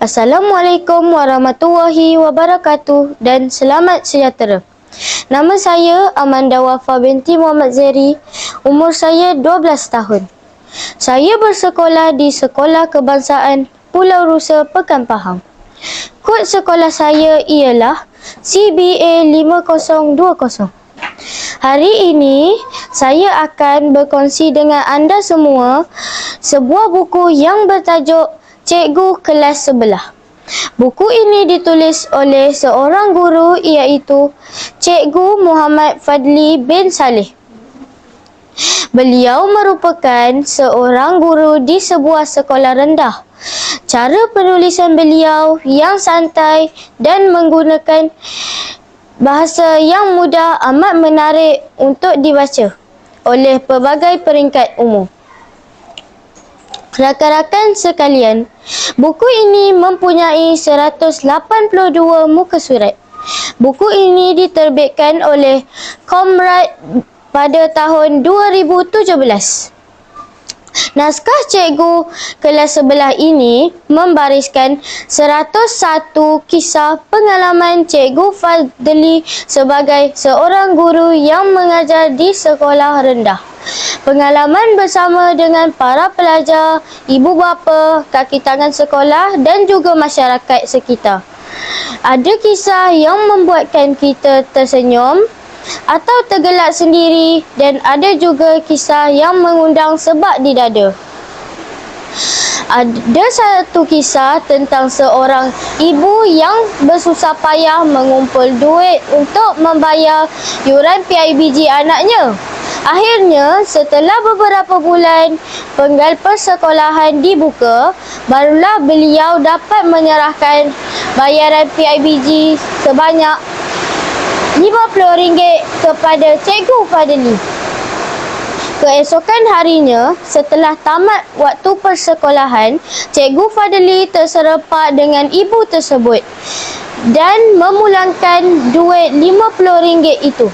Assalamualaikum warahmatullahi wabarakatuh dan selamat sejahtera. Nama saya Amanda Wafa binti Muhammad Zeri. Umur saya 12 tahun. Saya bersekolah di Sekolah Kebangsaan Pulau Rusa, Pekan Pahang. Kod sekolah saya ialah CBA 5020. Hari ini saya akan berkongsi dengan anda semua sebuah buku yang bertajuk Cikgu Kelas Sebelah. Buku ini ditulis oleh seorang guru iaitu Cikgu Muhammad Fadli bin Saleh. Beliau merupakan seorang guru di sebuah sekolah rendah. Cara penulisan beliau yang santai dan menggunakan bahasa yang mudah amat menarik untuk dibaca oleh pelbagai peringkat umur. Rakan-rakan sekalian, buku ini mempunyai 182 muka surat. Buku ini diterbitkan oleh Comrade pada tahun 2017. Naskah Cikgu Kelas Sebelah ini membariskan 101 kisah pengalaman Cikgu Fadli sebagai seorang guru yang mengajar di sekolah rendah. Pengalaman bersama dengan para pelajar, ibu bapa, kaki tangan sekolah dan juga masyarakat sekitar. Ada kisah yang membuatkan kita tersenyum atau tergelak sendiri dan ada juga kisah yang mengundang sebab di dada. Ada satu kisah tentang seorang ibu yang bersusah payah mengumpul duit untuk membayar yuran PIBG anaknya. Akhirnya, setelah beberapa bulan penggal persekolahan dibuka, barulah beliau dapat menyerahkan bayaran PIBG sebanyak RM50 kepada Cikgu Fadli. Keesokan harinya, setelah tamat waktu persekolahan, Cikgu Fadli terserempak dengan ibu tersebut dan memulangkan duit RM50 itu.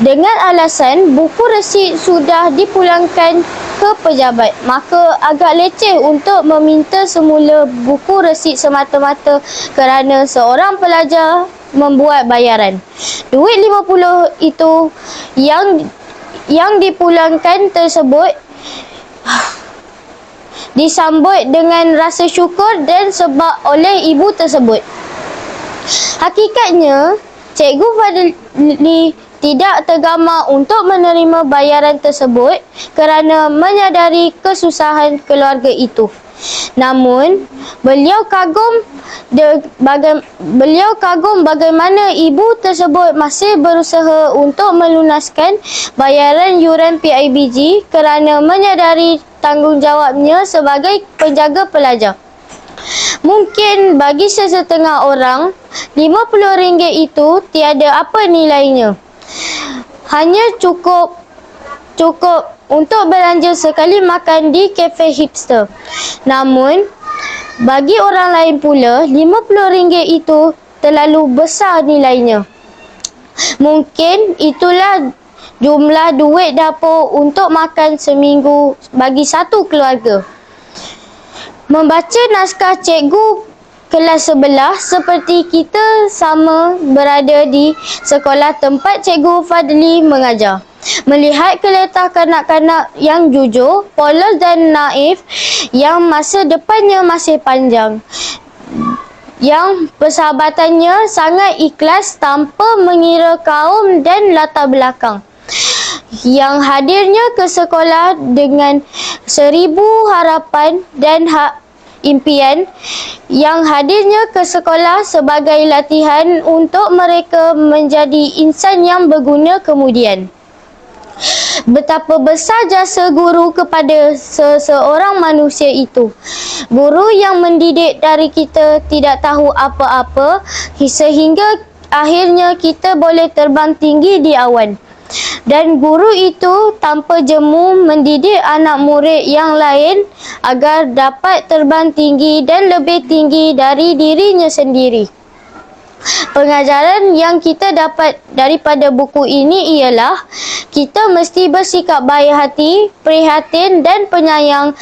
Dengan alasan buku resit sudah dipulangkan ke pejabat, maka agak leceh untuk meminta semula buku resit semata-mata kerana seorang pelajar membuat bayaran. Duit RM50 itu yang dipulangkan tersebut disambut dengan rasa syukur dan sebab oleh ibu tersebut. Hakikatnya, Cikgu Fadli tidak tergamar untuk menerima bayaran tersebut kerana menyadari kesusahan keluarga itu. Namun, beliau kagum bagaimana ibu tersebut masih berusaha untuk melunaskan bayaran yuran PIBG kerana menyadari tanggungjawabnya sebagai penjaga pelajar. Mungkin bagi sesetengah orang, RM50 itu tiada apa nilainya. Hanya cukup untuk belanja sekali makan di kafe hipster. Namun, bagi orang lain pula, RM50 itu terlalu besar nilainya. Mungkin itulah jumlah duit dapur untuk makan seminggu bagi satu keluarga. Membaca naskah Cikgu Kelas Sebelah seperti kita sama berada di sekolah tempat Cikgu Fadli mengajar. Melihat keletak kanak-kanak yang jujur, polos dan naif, yang masa depannya masih panjang, yang persahabatannya sangat ikhlas tanpa mengira kaum dan latar belakang, yang hadirnya ke sekolah dengan 1000 harapan dan impian, yang hadirnya ke sekolah sebagai latihan untuk mereka menjadi insan yang berguna kemudian. Betapa besar jasa guru kepada seseorang manusia itu. Guru yang mendidik dari kita tidak tahu apa-apa sehingga akhirnya kita boleh terbang tinggi di awan. Dan guru itu tanpa jemu mendidik anak murid yang lain agar dapat terbang tinggi dan lebih tinggi dari dirinya sendiri. Pengajaran yang kita dapat daripada buku ini ialah kita mesti bersikap baik hati, prihatin dan penyayang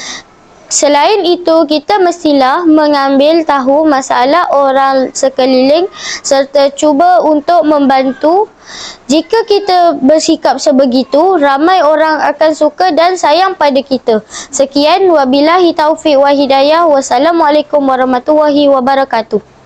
Selain itu, kita mestilah mengambil tahu masalah orang sekeliling serta cuba untuk membantu. Jika kita bersikap sebegitu, ramai orang akan suka dan sayang pada kita. Sekian, wabillahi taufiq wa hidayah. Wassalamualaikum warahmatullahi wabarakatuh.